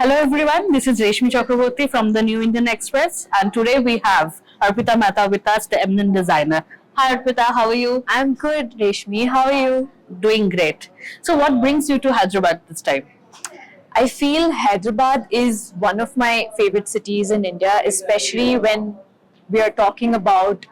Hello everyone, this is Reshmi Chakraborty from the New Indian Express, and today we have Arpita Mehta with us, the eminent designer. Hi Arpita, how are you? I'm good, Reshmi. How are you? Doing great. So what brings you to Hyderabad this time? I feel Hyderabad is one of my favorite cities in India, especially when we are talking about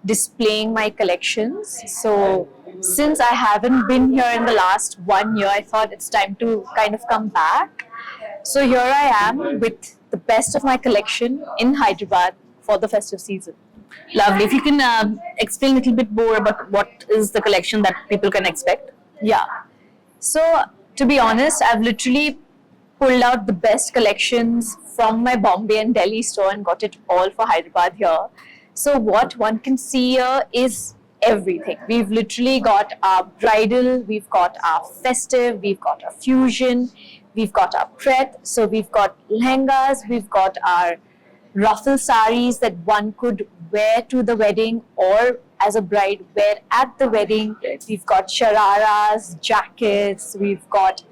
displaying my collections. So, since I haven't been here in the last 1 year, I thought it's time to kind of come back. So, here I am with the best of my collection in Hyderabad for the festive season. Lovely. If you can explain a little bit more about what is the collection that people can expect. Yeah. So, to be honest, I've literally pulled out the best collections from my Bombay and Delhi store and got it all for Hyderabad here. So, what one can see here is everything. We've literally got our bridal, we've got our festive, we've got our fusion, we've got our pret, so we've got lehengas, we've got our ruffle saris that one could wear to the wedding or as a bride wear at the wedding. We've got shararas, jackets, we've got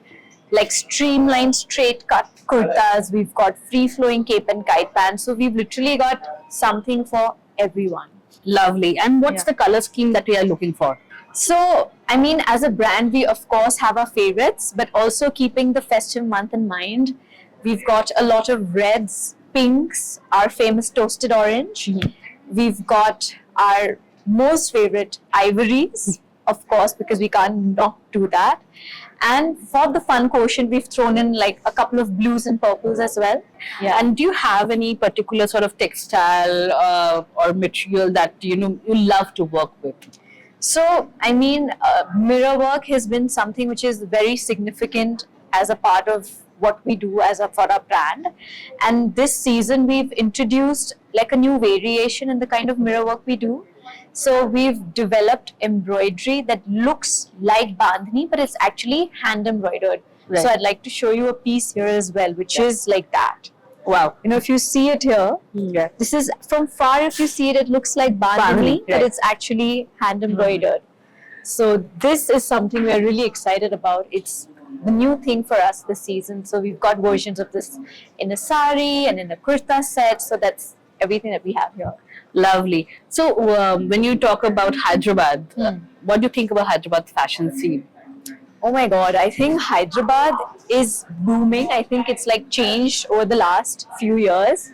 like streamlined straight cut kurtas, we've got free flowing cape and kite pants. So we've literally got something for everyone. Lovely. And what's Yeah. the color scheme that we are looking for? So, I mean, as a brand, we of course have our favorites, but also keeping the festive month in mind, we've got a lot of reds, pinks, our famous toasted orange. We've got our most favorite ivories, of course, because we can't not do that. And for the fun quotient, we've thrown in like a couple of blues and purples as well. Yeah. And do you have any particular sort of textile or material that you love to work with? So, I mean, mirror work has been something which is very significant as a part of what we do for our brand. And this season, we've introduced like a new variation in the kind of mirror work we do. So, we've developed embroidery that looks like bandhani, but it's actually hand embroidered. Right. So, I'd like to show you a piece here as well, which is like that. Wow. You know, if you see it here, Yeah. this is from far, if you see it, it looks like bandhani, Bandhani, but right. it's actually hand embroidered. So this is something we're really excited about. It's the new thing for us this season. So we've got versions of this in a sari and in a kurta set. So that's everything that we have here. Lovely. So when you talk about Hyderabad, what do you think about Hyderabad's fashion scene? Oh my God, I think Hyderabad is booming. I think it's like changed over the last few years.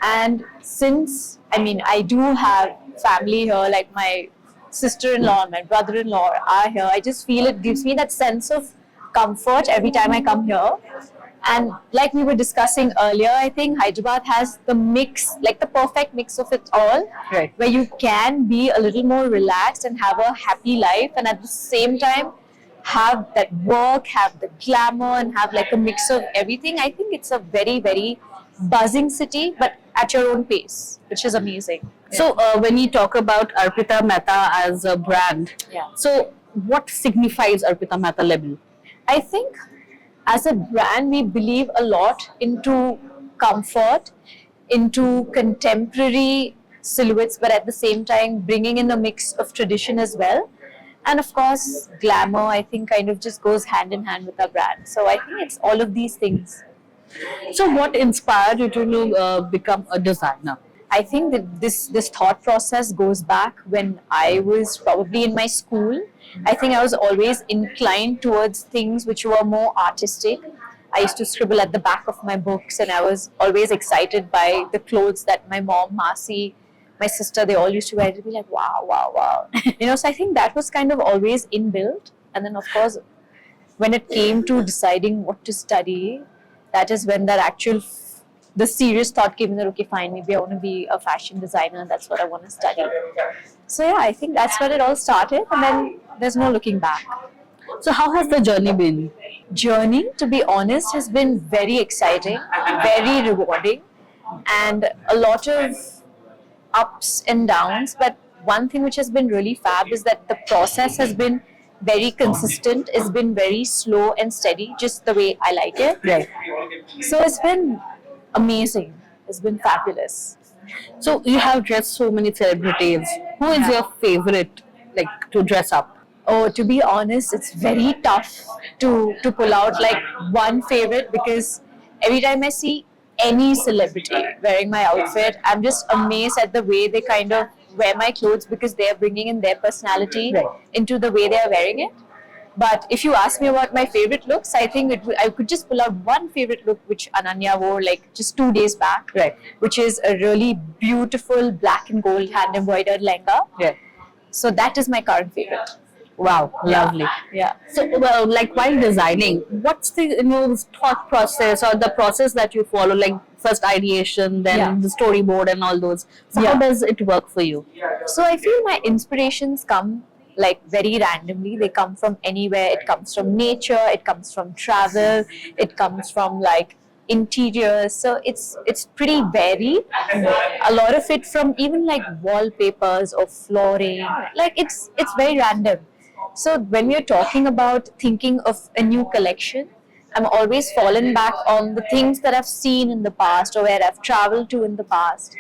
And since, I mean, I do have family here, like my sister-in-law and my brother-in-law are here, I just feel it gives me that sense of comfort every time I come here. And like we were discussing earlier, I think Hyderabad has the mix, like the perfect mix of it all, Right. where you can be a little more relaxed and have a happy life, and at the same time have that work, have the glamour, and have like a mix of everything. I think it's a very, very buzzing city, but at your own pace, which is amazing. So when you talk about Arpita Mehta as a brand, Yeah. so what signifies Arpita Mehta label? I think as a brand, we believe a lot into comfort, into contemporary silhouettes, but at the same time, bringing in a mix of tradition as well. And of course, glamour, I think, kind of just goes hand in hand with our brand. So I think it's all of these things. So what inspired you to become a designer? I think that this thought process goes back when I was probably in my school. I think I was always inclined towards things which were more artistic. I used to scribble at the back of my books, and I was always excited by the clothes that my mom, Masi, my sister, they all used to wear. To be like, wow, wow, wow. So I think that was kind of always inbuilt. And then, of course, when it came to deciding what to study, that is when that the serious thought came in that, okay, fine, maybe I want to be a fashion designer. That's what I want to study. So yeah, I think that's when it all started, and then there's no looking back. So how has the journey been? Journey, to be honest, has been very exciting, very rewarding, and a lot of ups and downs. But one thing which has been really fab is that the process has been very consistent, it's been very slow and steady, just the way I like it. Right. So it's been amazing. It's been fabulous. So you have dressed so many celebrities. Who is your favorite, like, to dress up? Oh, to be honest, it's very tough to pull out like one favorite, because every time I see any celebrity wearing my outfit, I'm just amazed at the way they kind of wear my clothes because they're bringing in their personality Right. into the way they're wearing it. But if you ask me about my favorite looks, I think I could just pull out one favorite look which Ananya wore like just 2 days back, Right. which is a really beautiful black and gold hand embroidered lehenga. Yeah. So that is my current favorite. Wow, lovely. Yeah. So, well, like while designing, what's the thought process or the process that you follow? Like first ideation, then Yeah. the storyboard, and all those. So, how Yeah. does it work for you? So I feel my inspirations come like very randomly. They come from anywhere. It comes from nature. It comes from travel. It comes from like interiors. So it's pretty varied. A lot of it from even like wallpapers or flooring. Like it's very random. So when we're talking about thinking of a new collection, I'm always fallen back on the things that I've seen in the past or where I've traveled to in the past.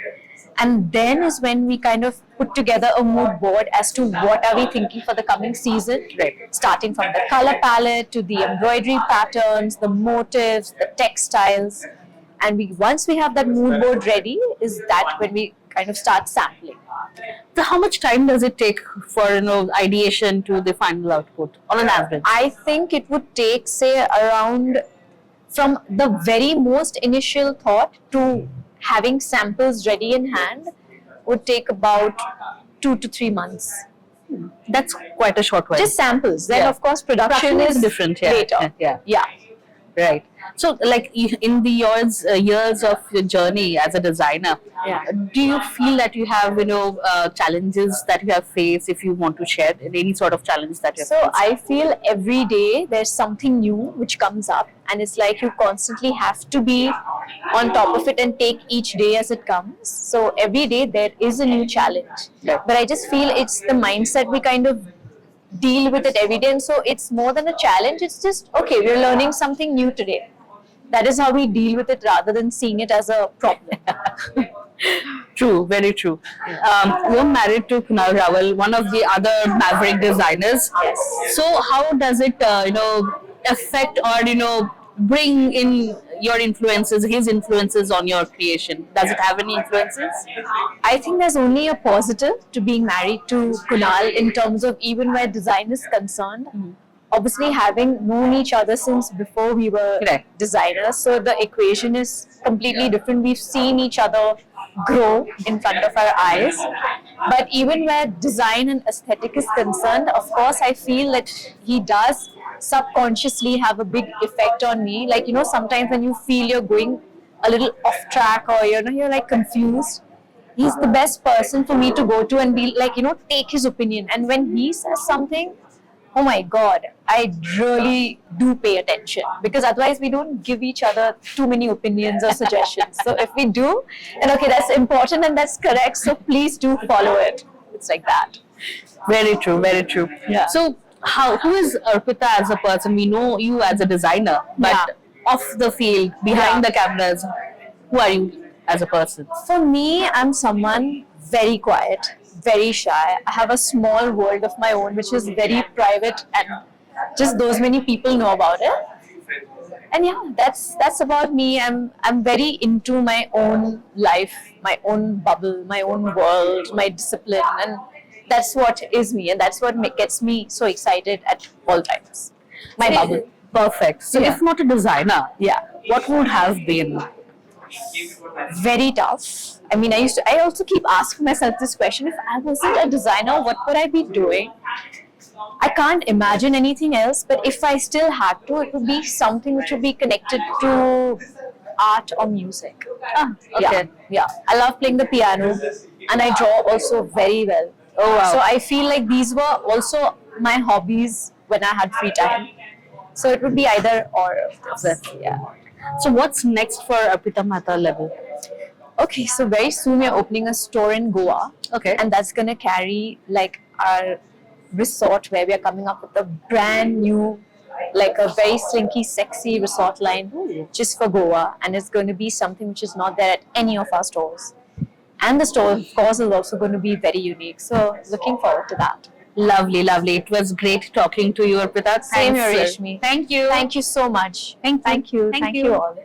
And then is when we kind of put together a mood board as to what are we thinking for the coming season, Right. starting from the color palette to the embroidery patterns, the motifs, the textiles. And once we have that mood board ready, is that when we kind of start sampling. So, how much time does it take for ideation to the final output on an average? I think it would take, say, around from the very most initial thought to having samples ready in hand would take about 2 to 3 months. That's quite a short while. Just samples. Then, Yeah. of course, production is different. Yeah. later. Yeah. Right. So, like in the years of your journey as a designer, Yeah. do you feel that you have challenges that you have faced? If you want to share any sort of challenge that you have So faced? I feel every day there's something new which comes up, and it's like you constantly have to be on top of it and take each day as it comes. So every day there is a new challenge. Yeah. But I just feel it's the mindset we kind of deal with it every day. And so it's more than a challenge, it's just okay, we're learning something new today. That is how we deal with it rather than seeing it as a problem. True, very true. You're married to Kunal Rawal, one of the other maverick designers. Yes. So how does it, affect or bring in your influences, his influences on your creation? Does it have any influences? I think there's only a positive to being married to Kunal in terms of even where design is concerned. Obviously, having known each other since before we were Correct. designers, so the equation is completely different. We've seen each other grow in front of our eyes. But even where design and aesthetic is concerned, of course, I feel that he does subconsciously have a big effect on me. Like, sometimes when you feel you're going a little off track or, you're like confused, he's the best person for me to go to and be like, take his opinion. And when he says something, oh my God, I really do pay attention, because otherwise we don't give each other too many opinions or suggestions. So if we do, then okay, that's important and that's correct. So please do follow it. It's like that. Very true, very true. Yeah. So who is Arpita as a person? We know you as a designer, but Yeah. off the field, behind Yeah. the cameras, who are you as a person? For me, I'm someone very quiet, very shy. I have a small world of my own, which is very private, and just those many people know about it. And yeah, that's about me. I'm very into my own life, my own bubble, my own world, my discipline, and that's what is me, and that's what gets me so excited at all times. My bubble. Perfect. So Yeah. if not a designer, Yeah. what would have been? Very tough. I mean, I also keep asking myself this question: if I wasn't a designer, what would I be doing? I can't imagine anything else, but if I still had to, it would be something which would be connected to art or music. Okay. Yeah. I love playing the piano, and I draw also very well. Oh, wow. So I feel like these were also my hobbies when I had free time. So it would be either or of this. Yeah. So what's next for Arpita Mehta level? Okay, so very soon we're opening a store in Goa. Okay. And that's going to carry like our resort, where we are coming up with a brand new, like a very slinky, sexy resort line just for Goa. And it's going to be something which is not there at any of our stores. And the store, of course, is also going to be very unique. So looking forward to that. Lovely, lovely. It was great talking to you, Arpita. Same here, Thanks. Reshmi. Thank you. Thank you so much. Thank you. Thank you. Thank Thank you. you all.